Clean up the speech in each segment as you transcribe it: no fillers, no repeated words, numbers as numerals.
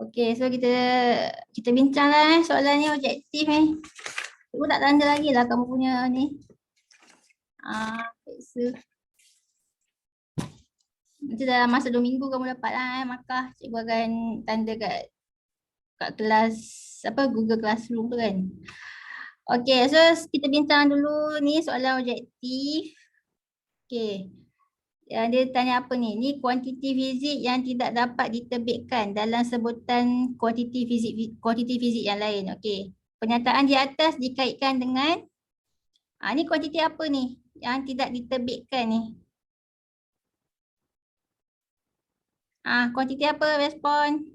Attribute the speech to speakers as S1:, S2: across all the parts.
S1: Okey, so kita bincanglah soalan ni objektif ni. Cikgu tak tanda lagi lah kamu punya ni. Periksa. Nanti dalam masa 2 minggu kamu dapat lah markah. Cikgu akan tanda kat kelas Google Classroom tu kan. Okey, so kita bincang dulu ni soalan objektif. Okey. Dia tanya apa ni? Ni kuantiti fizik yang tidak dapat diterbitkan dalam sebutan kuantiti fizik yang lain. Okey. Pernyataan di atas dikaitkan dengan ni kuantiti apa ni yang tidak diterbitkan ni? Kuantiti apa? Respon.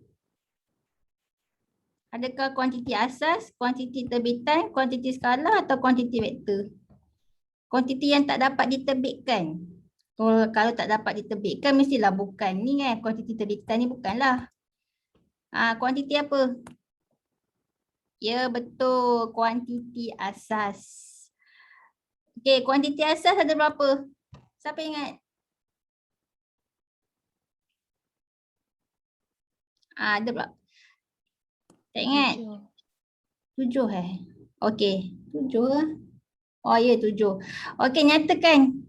S1: Adakah kuantiti asas, kuantiti terbitan, kuantiti skala atau kuantiti vektor? Kuantiti yang tak dapat diterbitkan. Kalau tak dapat diterbitkan mestilah bukan ni kan. Kuantiti terbitan ni bukanlah. Kuantiti apa? Ya betul, kuantiti asas. Okey, kuantiti asas ada berapa? Siapa ingat? Ada berapa? Tak ingat? 7 Okey, 7 Oh ya 7. Okey, nyatakan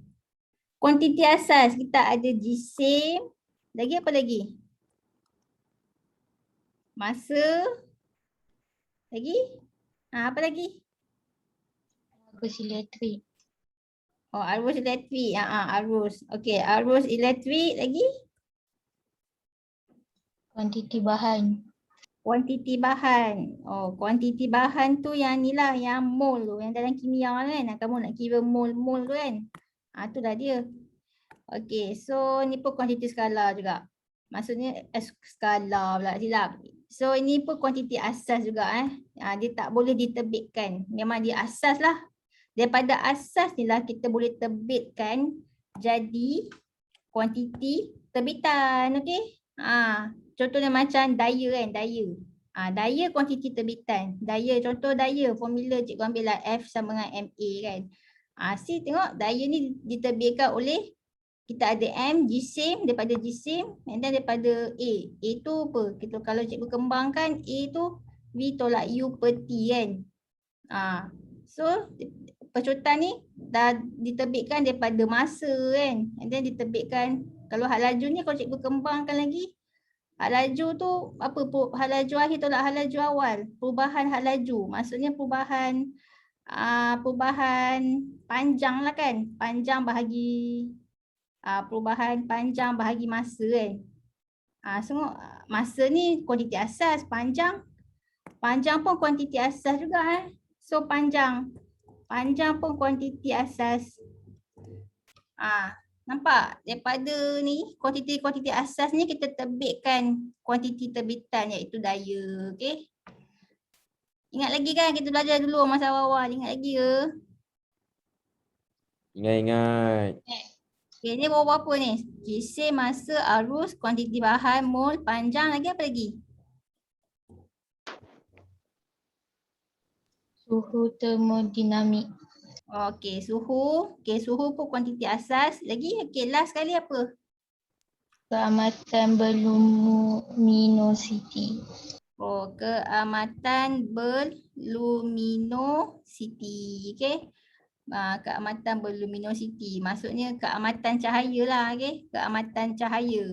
S1: kuantiti asas kita ada jisim. Lagi apa lagi? Masa. Lagi? Apa lagi?
S2: Arus elektrik.
S1: Arus elektrik. Arus. Okey, arus elektrik lagi?
S2: Kuantiti bahan.
S1: Kuantiti bahan. Kuantiti bahan tu yang ni lah, yang mol tu, yang dalam kimia kan. Kamu nak kira mol tu kan. Tu dah dia. Okey, so ni pun kuantiti skala juga. Maksudnya skala pula silap. So ini pun kuantiti asas juga dia tak boleh diterbitkan. Memang dia asas lah. Daripada asas ni lah kita boleh terbitkan jadi kuantiti terbitan. Okey. Contohnya macam daya kan, daya. Daya kuantiti terbitan. Daya, contoh daya, formula cikgu ambil lah F sama dengan MA kan. C tengok daya ni diterbitkan oleh kita ada M, jisim, daripada jisim and then daripada A. A tu apa? Kalau cikgu kembangkan A tu V tolak U per T kan. So pecutan ni dah diterbitkan daripada masa kan. And then diterbitkan, kalau hal laju ni kalau cikgu kembangkan lagi, hal laju tu apa? Hal laju akhir tolak hal laju awal. Perubahan hal laju. Maksudnya perubahan panjang lah kan. Panjang bahagi perubahan panjang bahagi masa kan. Semua masa ni kuantiti asas, panjang pun kuantiti asas juga So panjang pun kuantiti asas. Nampak? Daripada ni kuantiti asas ni kita terbitkan kuantiti terbitan iaitu daya. Okey. Ingat lagi kan kita belajar dulu masa awal-awal, ingat lagi ke?
S3: Ingat.
S1: Okay, ni berapa ni? Jisim, masa, arus, kuantiti bahan, mol, panjang, lagi apa lagi?
S2: Suhu termodinamik.
S1: Okey, suhu. Okey, suhu pun kuantiti asas. Lagi, okey, last sekali apa?
S2: Keamatan berluminositi.
S1: Keamatan berluminositi. Okey. Keamatan berluminositi. Maksudnya keamatan cahaya lah. Okay? Keamatan cahaya.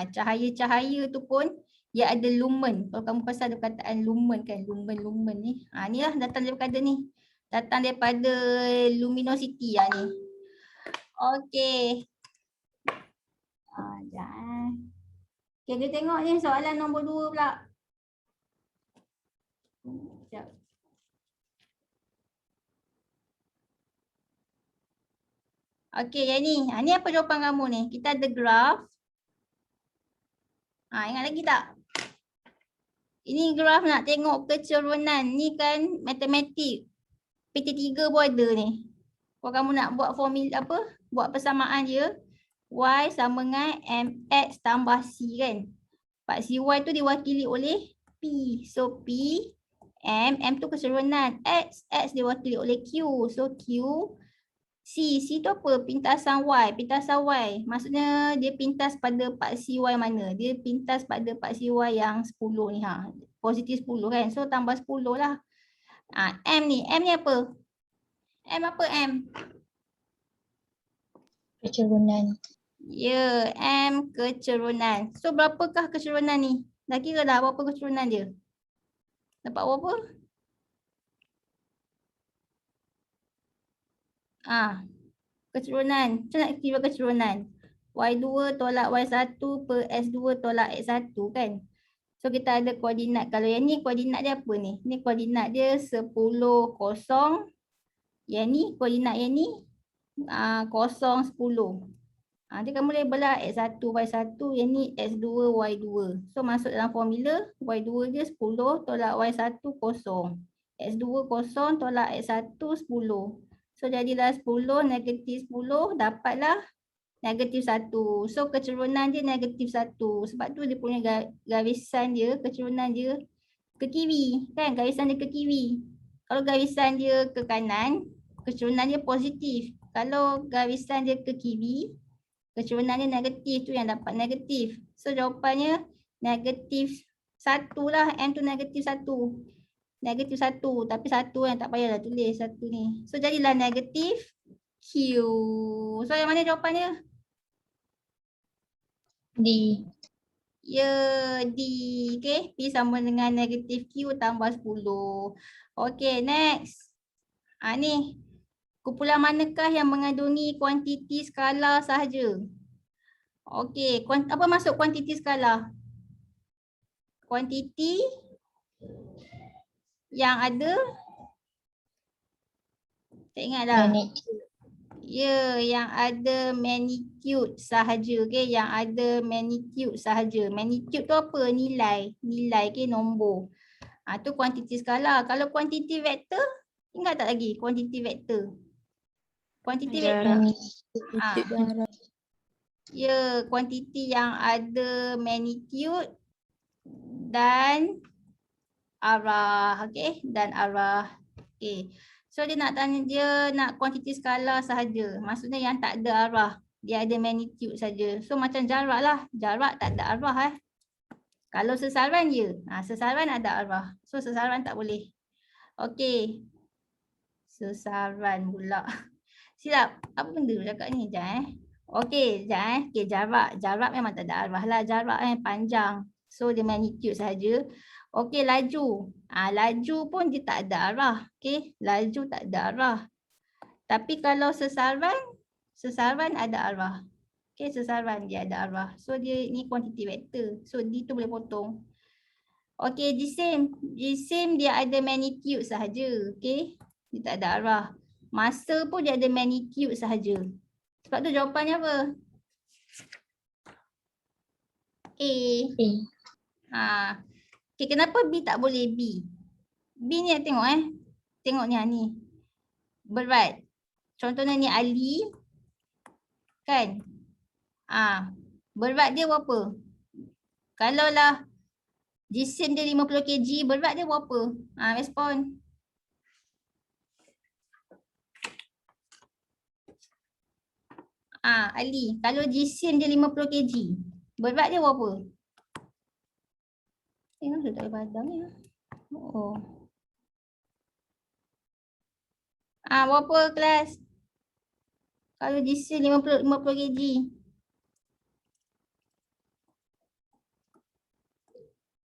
S1: Cahaya-cahaya tu pun dia ada lumen. Kalau kamu pasal ada perkataan lumen kan. Lumen ni. Ni lah datang daripada ni. Datang daripada luminositi lah ni. Okay. Okay, kita tengok ni soalan nombor 2 pula. Sekejap. Okey, yang ni. Ni apa jawapan kamu ni? Kita ada graf. Ingat lagi tak? Ini graf nak tengok kecerunan. Ni kan matematik. PT3 pun ada ni. Kalau kamu nak buat formula apa? Buat persamaan je. Y sama dengan MX tambah C kan. Part CY tu diwakili oleh P. So P, M tu kecerunan. X diwakili oleh Q. So Q C tu apa? Pintasan Y. Pintasan Y. Maksudnya dia pintas pada paksi Y mana? Dia pintas pada paksi Y yang 10 ni. Ha. Positif 10 kan? So tambah 10 lah. M ni apa? M apa M?
S2: Kecerunan.
S1: Ya, M kecerunan. So berapakah kecerunan ni? Dah kira dah berapa kecerunan dia? Dapat berapa? Kecerunan. Macam nak kira kecerunan? Y2 tolak Y1 per S2 tolak X1 kan? So kita ada koordinat. Kalau yang ni koordinat dia apa ni? Ni koordinat dia 10, 0. Yang ni koordinat yang ni 0, 10. Dia kamu label lah X1, Y1. Yang ni X2, Y2. So masuk dalam formula Y2 dia 10 tolak Y1 0. X2 0 tolak X1 10. So jadilah 10 negatif 10 dapatlah negatif 1. So kecerunan dia negatif 1. Sebab tu dia punya garisan dia, kecerunan dia ke kiri. Kan garisan dia ke kiri. Kalau garisan dia ke kanan, kecerunan dia positif. Kalau garisan dia ke kiri, kecerunan dia negatif. Tu yang dapat negatif. So jawapannya negatif 1 lah. M tu negatif 1. Negatif 1. Tapi 1 yang tak payahlah tulis 1 ni. So jadilah negatif Q. So yang mana jawapannya?
S2: D.
S1: Ya, D. Okay. P sama dengan negatif Q tambah 10. Okay, next. Ni. Kumpulan manakah yang mengandungi kuantiti skala sahaja? Okay. Apa maksud kuantiti skala? Kuantiti yang ada, tak ingat dah.
S2: Magnitude.
S1: Ya, yang ada magnitude sahaja. Okay, yang ada magnitude sahaja. Magnitude tu apa? Nilai. Nilai, okay, nombor. Tu kuantiti skala. Kalau kuantiti vektor, ingat tak lagi kuantiti vektor? Kuantiti vektor. Ya, kuantiti yang ada magnitude dan arah. Okay, dan arah. Okay. So dia nak tanya, dia nak kuantiti skala sahaja. Maksudnya yang tak ada arah. Dia ada magnitude saja. So macam jarak lah. Jarak tak ada arah . Kalau sesaran ya. Sesaran ada arah. So sesaran tak boleh. Okay. Sesaran pula. Silap. Apa benda tu cakap ni? Sekejap Okay, sekejap Okay, jarak. Jarak memang tak ada arah lah. Jarak panjang. So dia magnitude sahaja. Okay, laju. Laju pun dia tak ada arah. Okay, laju tak ada arah. Tapi kalau sesaran, sesaran ada arah. Okay, sesaran dia ada arah. So dia ni kuantiti vektor. So D tu boleh potong. Okay, jisim. Jisim dia ada magnitude sahaja. Okay, dia tak ada arah. Masa pun dia ada magnitude sahaja. Sebab tu jawapannya apa? A. Okay, kenapa B tak boleh B? B ni nak tengok Tengok ni berat. Contohnya ni Ali. Kan? Berat dia berapa? Kalau lah jisim dia 50 kg, berat dia berapa? Respon. Ali, kalau jisim dia 50 kg, berat dia berapa? Tengok dia tak ada badan ni. Berapa kelas? Kalau jisim 50 kg.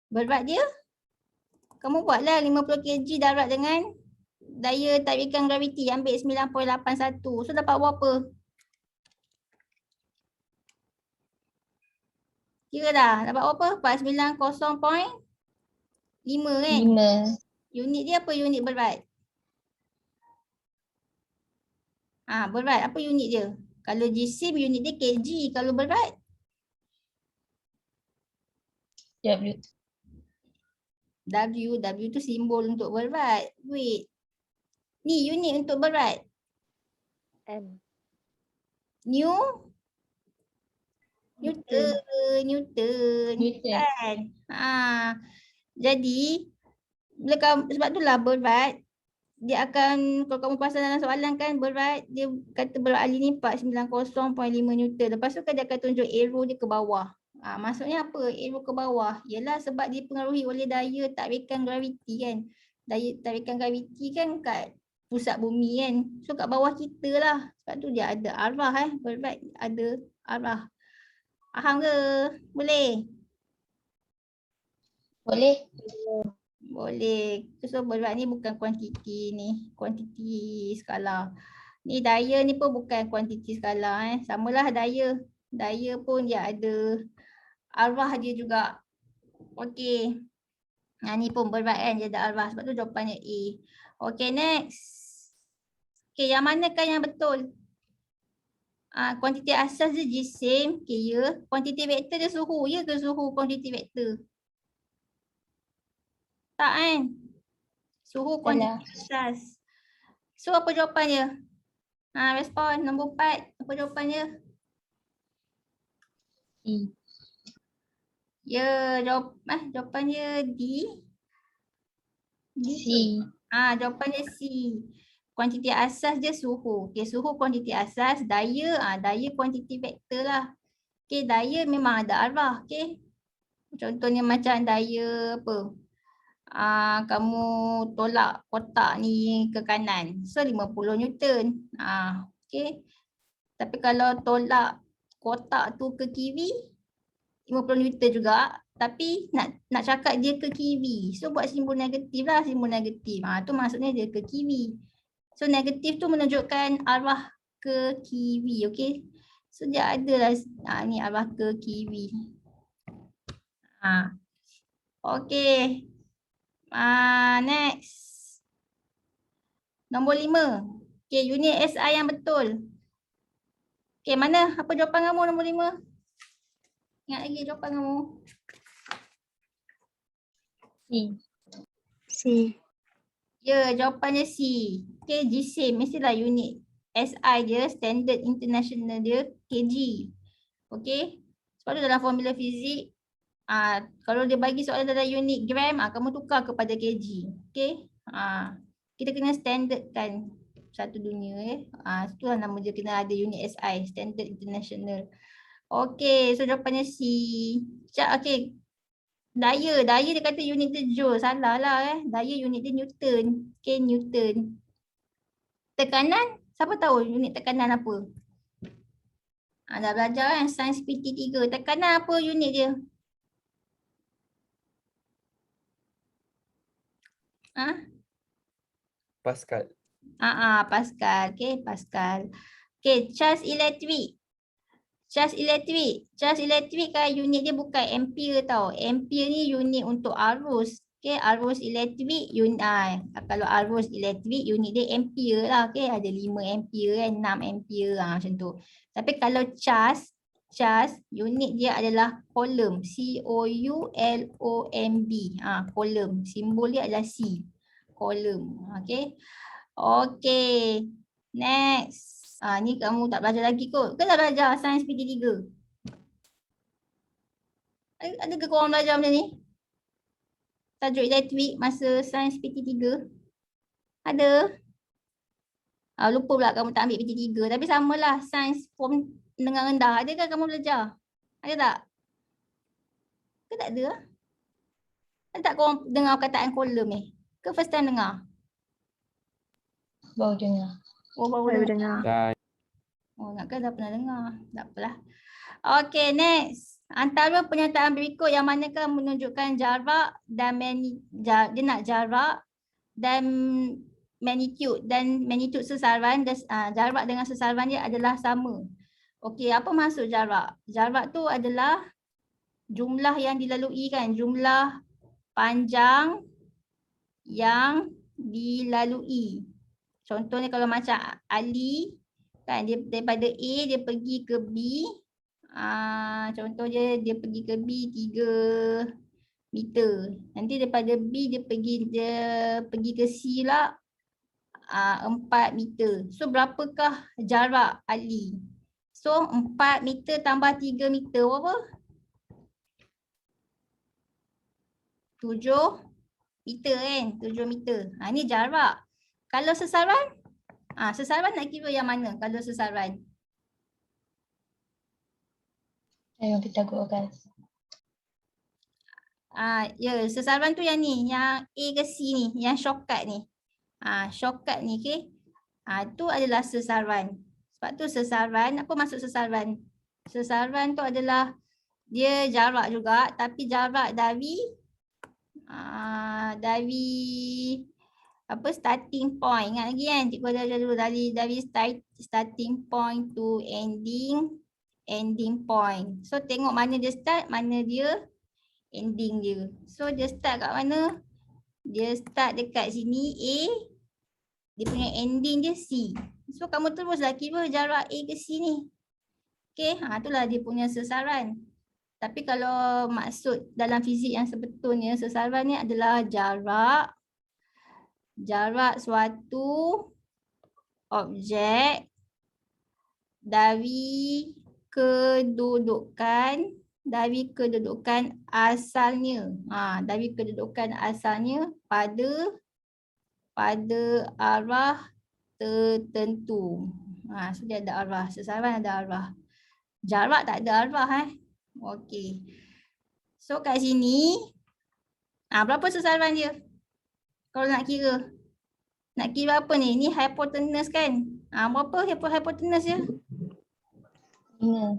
S1: Berat dia? Kamu buatlah 50 kg darat dengan daya tarikan graviti. Ambil 9.81. So dapat berapa? Kira dah. Dapat berapa? 490.5 kan?
S2: 5.
S1: Unit dia apa unit berat? Berat. Apa unit dia? Kalau jisim unit dia kg. Kalau berat?
S2: W.
S1: W tu simbol untuk berat. Weight. Ni unit untuk berat.
S3: M.
S1: Newton. Kan? Jadi sebab itulah berat dia akan, kalau kamu pasal dalam soalan kan berat, dia kata berat Ali ni 490.5 Newton. Lepas tu kan dia akan tunjuk arrow dia ke bawah. Maksudnya apa arrow ke bawah? Yalah sebab dipengaruhi oleh daya tarikan graviti kan. Daya tarikan graviti kan kat pusat bumi kan. So kat bawah kita lah. Sebab tu dia ada arah berat ada arah. Faham ke? Boleh?
S2: Boleh?
S1: Boleh. So berat ni bukan kuantiti ni. Kuantiti skala. Ni daya ni pun bukan kuantiti skala Samalah daya. Daya pun dia ada arah dia juga. Okey. Ni pun berat kan dia ada arah. Sebab tu jawapannya A. Okey next. Okey yang manakah yang betul? Kuantiti asas dia jisim. Okey ya. Kuantiti vektor dia suhu. Ya ke suhu kuantiti vektor? Tak kan? Suhu kuantiti asas. So apa jawapannya? Respon nombor 4. Apa jawapannya?
S2: C.
S1: Ya, jawapannya D.
S2: C.
S1: Jawapannya C. Kuantiti asas dia suhu. Okey, suhu kuantiti asas, daya, daya kuantiti vektor lah. Okey, daya memang ada arah, okey. Contohnya macam daya apa? Kamu tolak kotak ni ke kanan. So 50 Newton. Okey. Tapi kalau tolak kotak tu ke kiri 50 Newton juga. Tapi nak cakap dia ke kiri. So buat simbol negatif lah, simbol negatif. Tu maksudnya dia ke kiri. So negatif tu menunjukkan arah ke kiri, okey. So dia adalah ni arah ke kiri. Okey. Next. Nombor 5. Okey, unit SI yang betul. Okey, mana? Apa jawapan kamu nombor 5? Ingat lagi jawapan kamu.
S2: C.
S3: C.
S1: Ya, jawapannya C. Okay, jisim mestilah unit SI dia, standard international dia kg. Okay. Sebab tu dalam formula fizik, kalau dia bagi soalan dalam unit gram, kamu tukar kepada kg. Okay. Kita kena standardkan satu dunia. Itulah nama dia, kena ada unit SI, standard international. Okay, so jawapannya C. Okay. Daya dia kata unit dia joule. Salah lah Daya unit dia Newton. Okay, Newton. Tekanan, siapa tahu unit tekanan apa? Dah belajar kan sains PT3. Tekanan apa unit dia?
S4: Pascal.
S1: Pascal. Okay, Pascal. Okay, charge elektrik. Charge elektrik kan unit dia bukan ampere tau. Ampere ni unit untuk arus. Okay, arus elektrik, kalau arus elektrik unit dia ampere lah. Okay, ada 5 ampere kan, 6 ampere macam tu. Tapi kalau charge unit dia adalah coulomb. C-O-U-L-O-M-B. Coulomb. Simbol dia adalah C. Coulomb. Okay. Okay. Next. Ni kamu tak belajar lagi kot. Ke dah belajar sains PT3? Ada ke korang belajar benda ni? Tajuk elektrik masa sains PT3? Ada? Lupa pula kamu tak ambil PT3. Tapi samalah sains form menengah rendah. Ada ke kamu belajar? Ada tak? Ke tak ada? Ada tak korang dengar perkataan coulomb ni? Ke first time dengar?
S2: Baru dengar.
S1: Baru dengar.
S3: dengar.
S4: Dah.
S1: Nakkan dah pernah dengar. Tak apalah. Okay, next. Antara pernyataan berikut yang manakah menunjukkan jarak dan dia nak jarak dan magnitude sesaran dan jarak dengan sesaran dia adalah sama. Okey, apa maksud jarak? Jarak tu adalah jumlah yang dilalui kan, jumlah panjang yang dilalui. Contohnya kalau macam Ali kan, dia daripada A dia pergi ke B. Contoh dia pergi ke B 3 meter. Nanti daripada B dia pergi ke C lah 4 meter. So berapakah jarak Ali? So 4 meter tambah 3 meter berapa? 7 meter kan? 7 meter. Ni jarak. Kalau sesaran? Sesaran nak kira yang mana kalau sesaran?
S2: Yang Pythagoras.
S1: Ya, sesaran tu yang ni, yang A ke C ni, yang shortcut ni. Shortcut ni, okey. Tu adalah sesaran. Sebab tu sesaran, apa maksud sesaran? Sesaran tu adalah dia jarak juga, tapi jarak dari apa starting point. Ingat lagi kan? Cikgu ada dulu dari starting point to ending point. So tengok mana dia start, mana dia ending dia. So dia start kat mana? Dia start dekat sini A, dia punya ending dia C. So kamu teruslah kira jarak A ke C ni. Okay, itulah dia punya sesaran. Tapi kalau maksud dalam fizik yang sebetulnya, sesaran ni adalah jarak suatu objek dari kedudukan asalnya. Dari kedudukan asalnya pada arah tertentu. So dia ada arah, sesaran ada arah. Jarak tak ada arah Okey. So kat sini berapa sesaran dia? Kalau nak kira. Nak kira apa ni? Ni hypotenuse kan? Berapa hypotenuse dia?
S2: 5.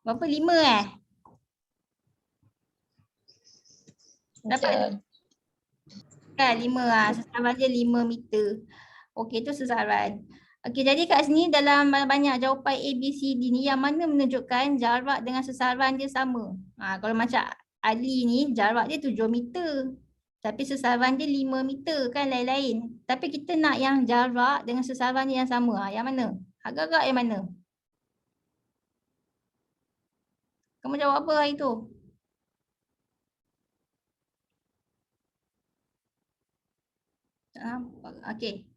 S1: Berapa? 5 Dapat? Kan 5 sesaran dia 5 meter. Okey, tu sesaran. Okey, jadi kat sini dalam banyak jawapan A, B, C, D ni yang mana menunjukkan jarak dengan sesaran dia sama. Kalau macam Ali ni jarak dia 7 meter. Tapi sesaran dia 5 meter kan lain-lain. Tapi kita nak yang jarak dengan sesaran dia yang sama. Yang mana? Agak-agak yang mana? Kamu jawab apa hari tu? Tak nampak. Okey.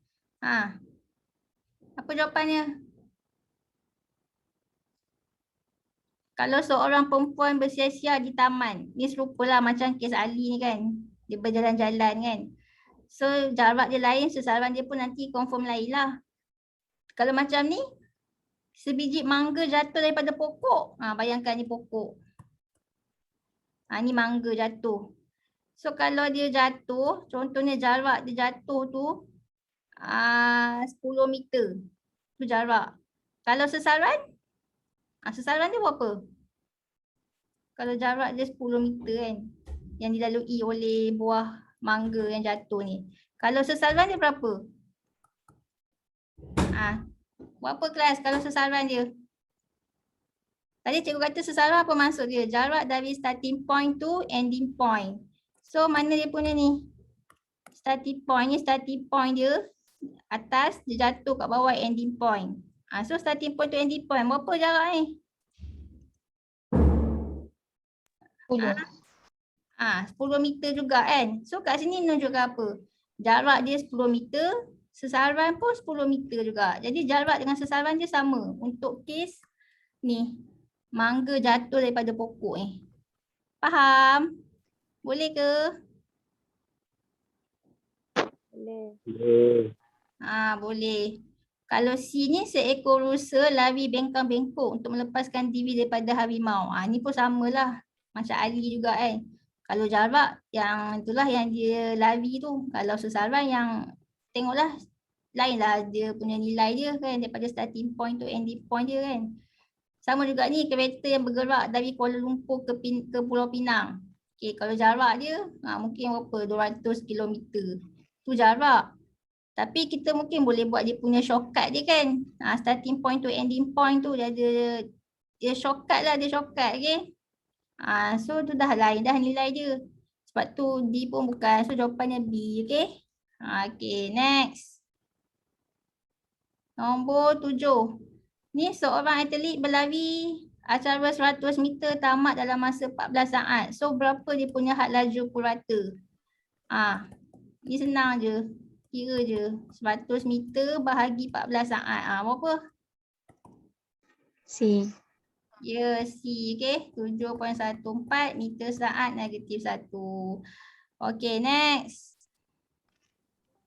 S1: Apa jawapannya? Kalau seorang perempuan bersia-sia di taman, ni serupalah macam kes Ali ni kan. Dia berjalan-jalan kan. So jarak dia lain, sesaran dia pun nanti confirm lain lah. Kalau macam ni, sebiji mangga jatuh daripada pokok. Bayangkan ni pokok. Ni mangga jatuh. So kalau dia jatuh, contohnya jarak dia jatuh tu 10 meter. Tu jarak. Kalau sesaran? Sesaran dia berapa? Kalau jarak dia 10 meter kan, yang dilalui oleh buah mangga yang jatuh ni. Kalau sesaran dia berapa? Berapa kelas kalau sesaran dia? Tadi cikgu kata sesaran apa maksud dia? Jarak dari starting point to ending point. So mana dia punya ni? Starting point dia atas, dia jatuh kat bawah ending point. So starting point to ending point, berapa jarak ni?
S2: 10.
S1: 10 meter juga kan. So kat sini menunjukkan apa? Jarak dia 10 meter, sesaran pun 10 meter juga. Jadi jarak dengan sesaran dia sama untuk kes ni. Mangga jatuh daripada pokok ni. Faham? Boleh ke?
S3: Boleh.
S1: Boleh. Kalau C ni seekor rusa lari bengkang-bengkok untuk melepaskan diri daripada harimau. Ni pun samalah. Macam Ali juga kan. Kalau jarak yang itulah yang dia lari tu. Kalau sesaran yang tengoklah lainlah dia punya nilai dia kan daripada starting point to ending point dia kan. Sama juga ni kereta yang bergerak dari Kuala Lumpur ke Pulau Pinang. Okay, kalau jarak dia mungkin berapa? 200 km. Tu jarak. Tapi kita mungkin boleh buat dia punya shortcut dia kan. Starting point to ending point tu dia ada shortcut lah, dia shortcut okay. So tu dah lain dah nilai dia. Sebab tu D pun bukan. So jawapannya B okay. Okay, next. Nombor 7. Ni seorang atlet berlari acara 100 meter tamat dalam masa 14 saat. So berapa dia punya had laju purata? Ni senang je. Kira je. 100 meter bahagi 14 saat. Berapa?
S2: C.
S1: Ya, C. Okay. 7.14 meter saat -1. Okay, next.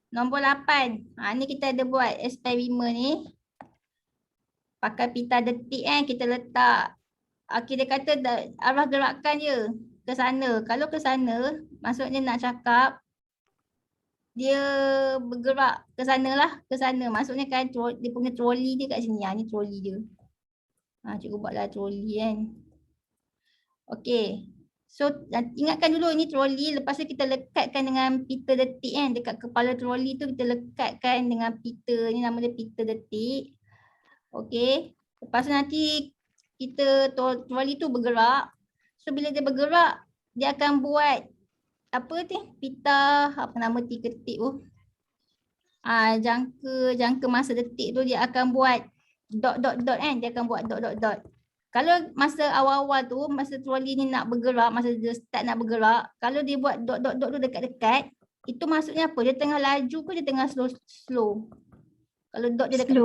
S1: Nombor 8. Ni kita ada buat eksperimen ni. Pakai pita detik kita letak. Okay, dia kata arah gerakan dia ke sana. Kalau ke sana, maksudnya nak cakap dia bergerak ke sana lah. Ke sana. Maksudnya kan dia punya troli dia kat sini. Ni troli dia. Cikgu buatlah troli kan. Okay. So ingatkan dulu ni troli, lepas tu kita lekatkan dengan pita detik kan. Dekat kepala troli tu kita lekatkan dengan pita, ni nama dia pita detik. Okay. Lepas tu nanti kita troli tu bergerak. So bila dia bergerak, dia akan buat apa ni? Pita, apa nama titik tu? Jangka masa detik tu dia akan buat dot kan. Dia akan buat dot. Kalau masa awal-awal tu, masa troli ni nak bergerak, masa dia start nak bergerak, kalau dia buat dot tu dekat-dekat, itu maksudnya apa? Dia tengah laju ke dia tengah slow? Kalau dot dia dekat,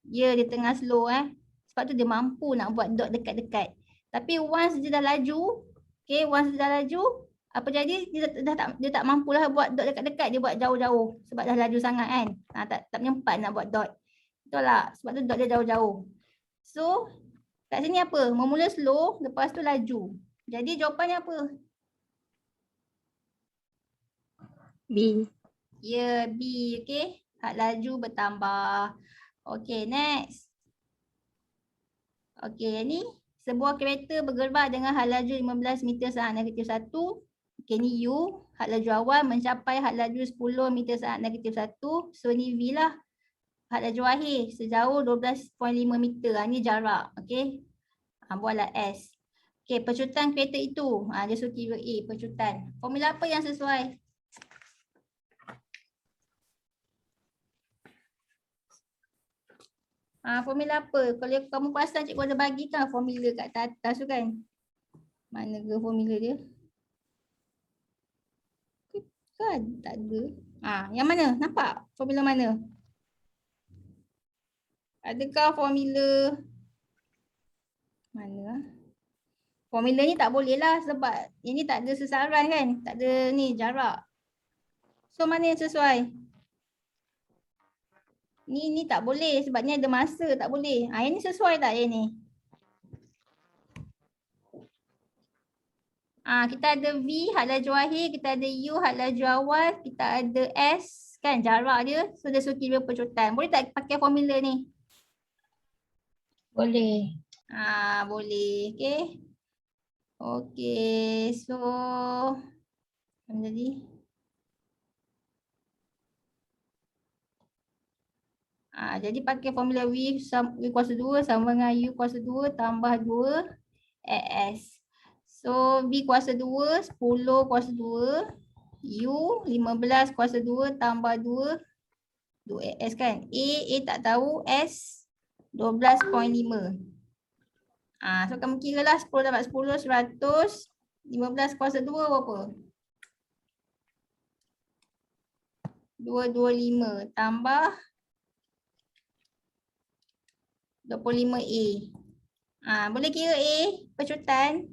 S1: dia tengah slow Sebab tu dia mampu nak buat dot dekat-dekat. Tapi once dia dah laju, once dia dah laju, apa jadi? Dia tak mampulah buat dot dekat-dekat, dia buat jauh-jauh sebab dah laju sangat kan. Tak menyempat nak buat dot. Betul tak? Sebab tu dot dia jauh-jauh. So kat sini apa? Memula slow, lepas tu laju. Jadi jawapannya apa?
S3: B.
S1: Ya, B. Okay. Had laju bertambah. Okay, next. Okay, ni sebuah kereta bergerak dengan had laju 15 meter saat -1. Okay, ni U. Had laju awal mencapai had laju 10 meter saat -1. So, ni V lah. Had laju akhir sejauh 12.5 meter. Ni jarak. Okay. Buatlah S. Okay, pecutan kereta itu. Dia suruh kira A, pecutan. Formula apa yang sesuai? Formula apa? Kalau kamu perasan cikgu ada bagikan formula kat atas tu kan. Mana ke formula dia? Kan tak ada. Yang mana? Nampak formula mana? Adakah formula mana? Formula ni tak boleh lah sebab ini tak ada sesaran kan. Tak ada ni jarak. So mana yang sesuai? Ni tak boleh sebab ni ada masa, tak boleh. Yang ni sesuai tak yang ni? Kita ada V, had laju akhir, kita ada U, had laju awal, kita ada S, kan jarak dia. So dia suruh kira pecutan. Boleh tak pakai formula ni?
S2: Boleh.
S1: Boleh. Okay. Okay. So apa jadi? Jadi pakai formula V kuasa 2 sama dengan U kuasa 2 tambah 2 AS. So V kuasa 2, 10 kuasa 2, U 15 kuasa 2 tambah 2 AS kan. A tak tahu, S 12.5. So kamu kira lah 10 dapat 10, 100. 15 kuasa 2 berapa? 225 tambah 25A. Boleh kira A pecutan?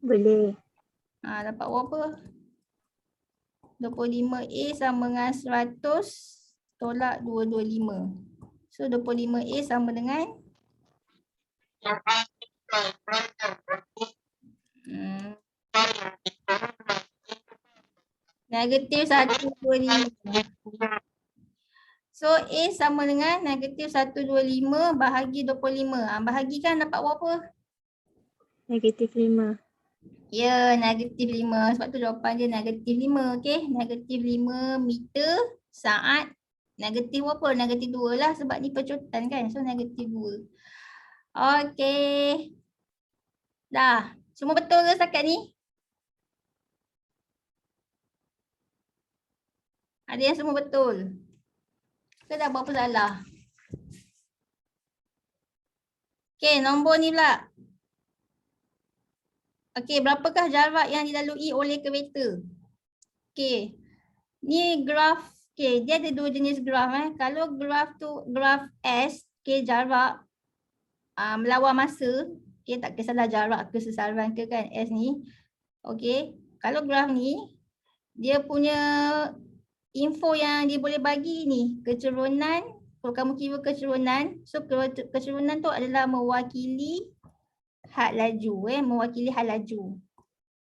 S3: Boleh.
S1: Dapat berapa? 25A sama dengan 100 tolak 225. So 25A sama dengan negatif 125. So A sama dengan negatif 125 bahagi 25. Bahagikan dapat berapa?
S3: Negatif 5.
S1: Ya, negatif 5. Sebab tu jawapan dia negatif 5. Okay, negatif 5 meter saat negatif berapa? Negatif 2 lah sebab ni pecutan kan. So negatif 2. Okay. Dah. Semua betul ke setakat ni? Ada yang semua betul? Ke dah buat apa salah? Okay, nombor ni pula. Okay, berapakah jarak yang dilalui oleh kereta? Okay. Ni graf. Okay, dia ada dua jenis graf. Kalau graf tu, graf S, okay, jarak melawan masa. Okay, tak kisahlah jarak ke sesaran ke kan S ni. Okay, kalau graf ni, dia punya info yang dia boleh bagi ni, kecerunan. Kalau kamu kira kecerunan, so kecerunan tu adalah mewakili had laju, mewakili had laju.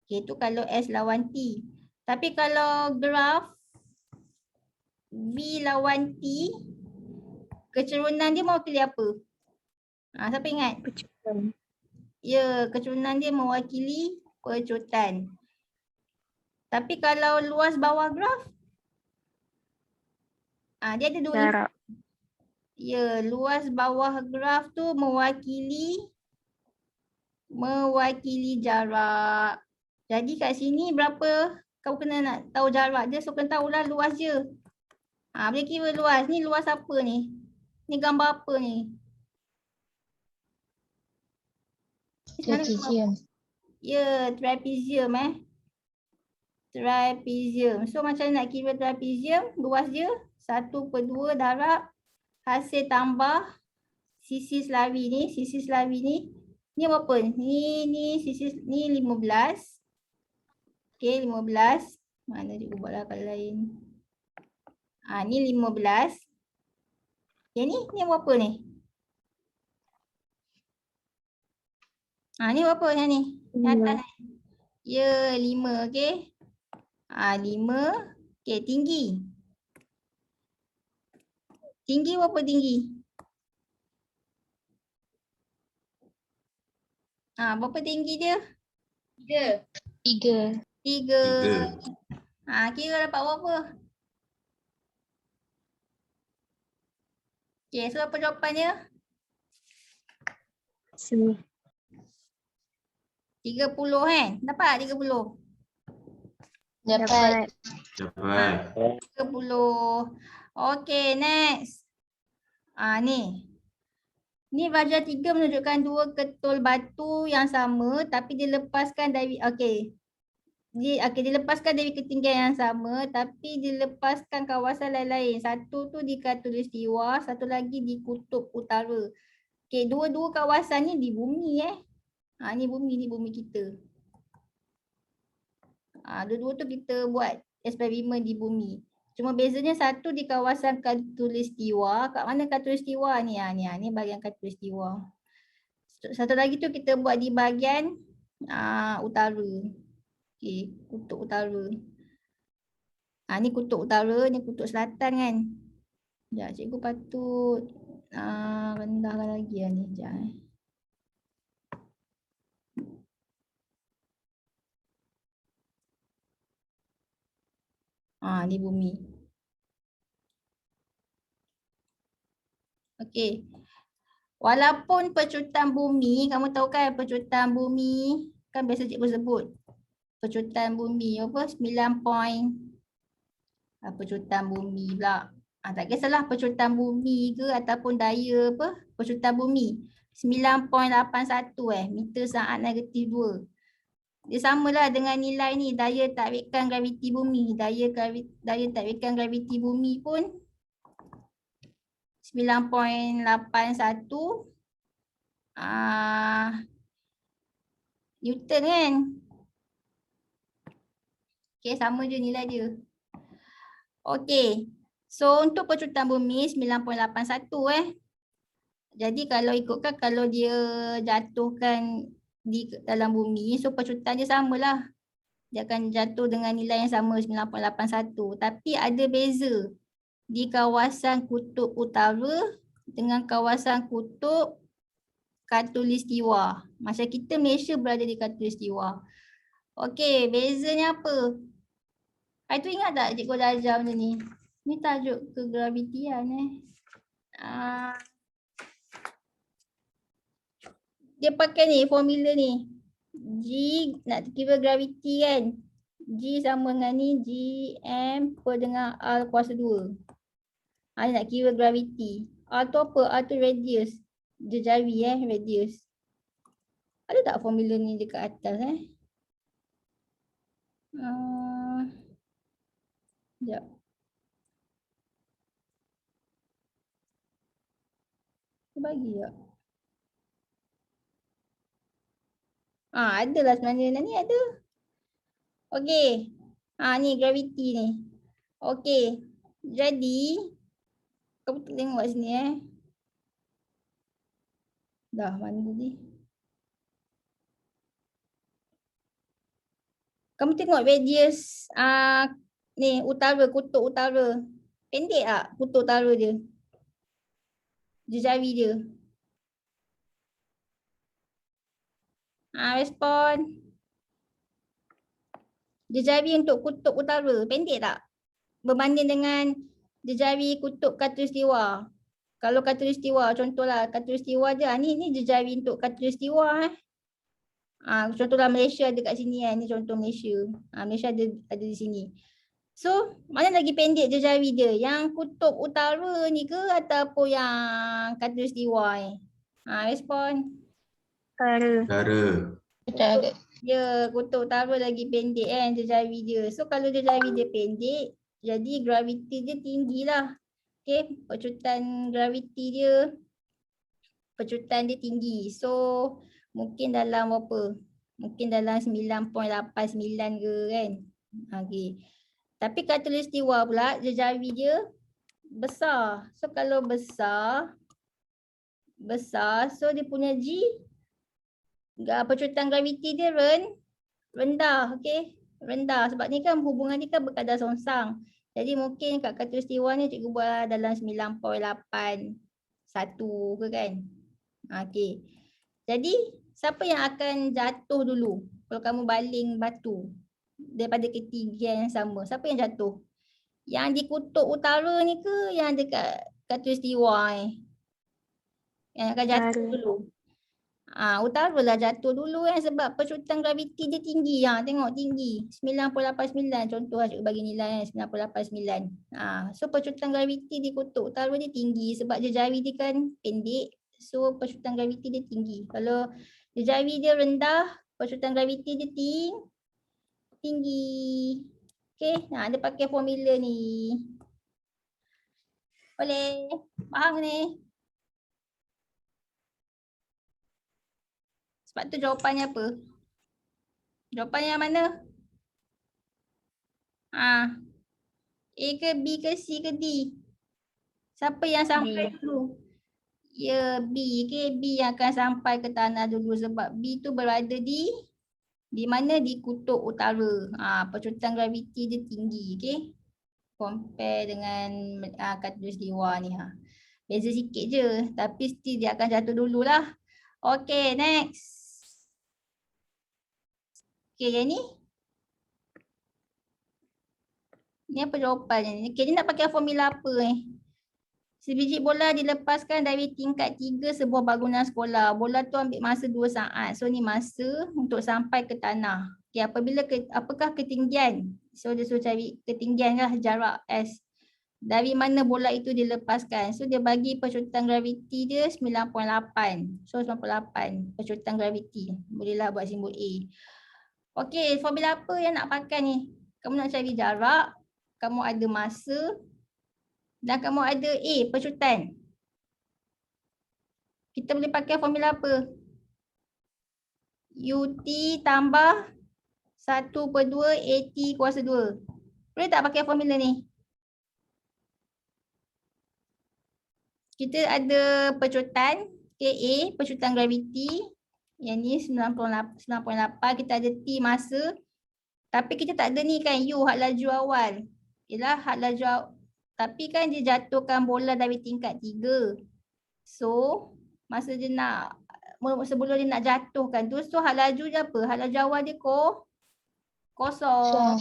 S1: Okay, tu kalau S lawan T. Tapi kalau graf V lawan T, kecerunan dia mewakili apa? Siapa ingat?
S3: Pecutan.
S1: Ya, kecerunan dia mewakili pecutan. Tapi kalau luas bawah graf, dia ada dua info.
S3: Jarak.
S1: Ya, luas bawah graf tu mewakili jarak. Jadi kat sini berapa? Kau kena nak tahu jarak dia, so kena tahulah luas je. Boleh kira luas. Ni luas apa ni? Ni gambar apa ni?
S2: Trapezium.
S1: Ya, trapezium Trapezium. So macam nak kira trapezium, luas dia 1/2 darab hasil tambah sisi selari ni, ni berapa? Ni sisi ni 15. Okey, 15. Mana cikgu buatlah kalau lain. Ni 15. Okey, ni berapa ni? Ni berapa yang ni? Yang atas ni. Ya, 5, okey. 5. Okey, tinggi. Tinggi berapa tinggi? Berapa tinggi dia?
S2: 3.
S1: 3. Kira dapat berapa? Okey, so apa jawapannya?
S3: Sini.
S1: 30 kan? Dapat 30?
S2: Dapat.
S1: 30. Okey, next. Ni. Ni bahagian 3 menunjukkan dua ketul batu yang sama tapi dilepaskan dari dilepaskan dari ketinggian yang sama tapi dilepaskan kawasan lain-lain. Satu tu di khatulistiwa, satu lagi di kutub utara. Okey, dua-dua kawasan ni di bumi ni bumi kita. Dua-dua tu kita buat eksperimen di bumi. Cuma bezanya satu di kawasan khatulistiwa. Kat mana khatulistiwa ni? Ni bahagian khatulistiwa. Satu lagi tu kita buat di bahagian utara. Okey, kutub utara. Ni kutub utara, ni kutub selatan kan. Sekejap, cikgu patut rendahkan lagi ni. Sekejap ni bumi. Okey. Walaupun pecutan bumi, kamu tahu kan pecutan bumi kan biasa cikgu sebut. Pecutan bumi apa? 9 point. Pecutan bumi pula. Tak kisahlah pecutan bumi ke ataupun daya apa? Pecutan bumi. 9.81 meter saat negatif 2. Dia samalah dengan nilai ni, daya tarikan graviti bumi. Daya tarikan graviti bumi pun 9.81 Newton kan. Okay, sama je nilai dia. Okay, so untuk pecutan bumi 9.81 Jadi kalau ikutkan kalau dia jatuhkan di dalam bumi, so pecutan dia samalah. Dia akan jatuh dengan nilai yang sama 9.81. Tapi ada beza di kawasan kutub utara dengan kawasan kutub khatulistiwa. Macam kita Malaysia berada di khatulistiwa. Okey, bezanya apa? Itu ingat tak cikgu dah ajar benda ni? Ni tajuk kegravitian Dia pakai ni formula ni. G nak kira graviti kan. G sama dengan ni Gm per dengan R kuasa 2. Ni nak kira graviti. R tu apa? R tu radius. Jari radius. Ada tak formula ni dekat atas Sekejap. Bagi tak? Adalah sebenarnya ni ada. Okey. Ni gravity ni. Okey. Jadi kamu tengok kat sini Dah mana tadi? Kamu tengok radius ni utara, kutub utara. Pendek tak kutub utara dia? Jari dia. Respon. Jari untuk kutub utara pendek tak? Berbanding dengan jari kutub khatulistiwa. Kalau khatulistiwa, contohlah khatulistiwa je. Ni jari untuk khatulistiwa contohlah Malaysia ada kat sini ni contoh Malaysia. Malaysia ada di sini. So, mana lagi pendek jari dia? Yang kutub utara ni ke ataupun yang khatulistiwa ni? Respon.
S3: Utara.
S2: Utara.
S1: Ya, kutub utara lagi pendek kan jari dia. So, kalau jari dia pendek, jadi graviti dia tinggi lah. Okay, pecutan graviti dia, pecutan dia tinggi. So, mungkin dalam berapa? Mungkin dalam 9.89 ke kan? Okay. Tapi khatulistiwa pula, jari dia besar. So, kalau besar, so dia punya G, pecutan graviti dia rendah. Okay? Rendah. Sebab ni kan hubungan ni kan berkadar songsang. Jadi mungkin kat khatulistiwa ni cikgu buat dalam 9.81 ke kan. Okey. Jadi siapa yang akan jatuh dulu? Kalau kamu baling batu daripada ketinggian yang sama, siapa yang jatuh? Yang di kutub utara ni ke yang dekat khatulistiwa ni? Yang akan jatuh dulu. Utara lah jatuh dulu kan sebab pecutan graviti dia tinggi. Tengok tinggi. 9.89 contoh lah cikgu bagi nilai 9.89. So pecutan graviti di kutub utara dia tinggi sebab jari dia kan pendek. So pecutan graviti dia tinggi. Kalau jari dia rendah, pecutan graviti dia tinggi. Okay, dia pakai formula ni. Boleh? Faham ni? Sebab tu jawapannya apa? Jawapannya yang mana? A ke B ke C ke D? Siapa yang sampai dulu? Ya, B. Okay, B yang akan sampai ke tanah dulu sebab B tu berada di mana? Di kutub utara. Pecutan graviti dia tinggi. Okay. Compare dengan khatulistiwa ni. Beza sikit je. Tapi still dia akan jatuh dululah. Okay, next. Okay, yang ni. Ni apa jawapannya ni? Okay, ni nak pakai formula apa ni? Sebiji bola dilepaskan dari tingkat 3 sebuah bangunan sekolah. Bola tu ambil masa 2 saat. So ni masa untuk sampai ke tanah. Okay, apakah ketinggian? So dia suruh cari ketinggian lah, jarak S. Dari mana bola itu dilepaskan. So dia bagi pecutan graviti dia 9.8. So 9.8 pecutan graviti. Bolehlah buat simbol A. Okay, formula apa yang nak pakai ni? Kamu nak cari jarak. Kamu ada masa. Dan kamu ada A, pecutan. Kita boleh pakai formula apa? UT tambah 1/2 AT kuasa 2. Boleh tak pakai formula ni? Kita ada pecutan, A, pecutan graviti. Yang ni 9.8. Kita ada T masa. Tapi kita tak ada ni kan, U, had laju awal. Yalah, had laju awal. Tapi kan dia jatuhkan bola dari tingkat 3. So, masa dia nak, sebelum dia nak jatuhkan tu, so had laju dia apa? Had laju awal dia kosong.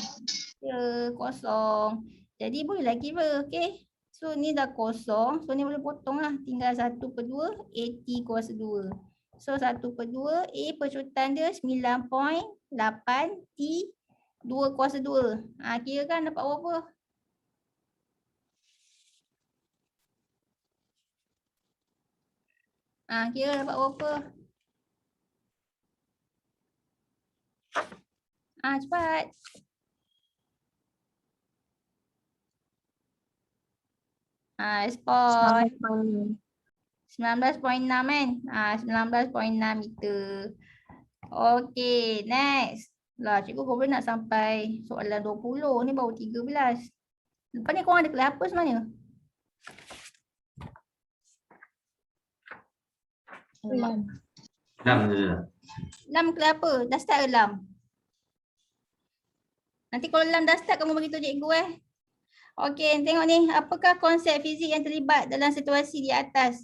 S1: Ya, kosong. Jadi bolehlah kira, okay. So ni dah kosong, so ni boleh potong lah. Tinggal 1/2 AT kuasa 2. So 1/2 A pecutan dia 9.8 T 2 kuasa 2. Kira kan dapat berapa? Kira dapat berapa? Cepat. Respon. 19.6 kan? 19.6 meter. Okay, next. Lah, cikgu kau boleh nak sampai soalan 20 ni baru 13. Lepas ni korang ada kelas apa sebenarnya?
S2: Lam.
S3: 6 je.
S1: Lam kelas apa? Dah start ke Lam? Nanti kalau Lam dah start kamu beritahu cikgu Okey, tengok ni. Apakah konsep fizik yang terlibat dalam situasi di atas?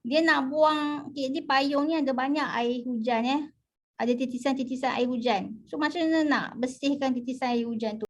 S1: Dia nak buang, okay, di payung ni ada banyak air hujan Ada titisan-titisan air hujan. So macam mana nak bersihkan titisan air hujan tu?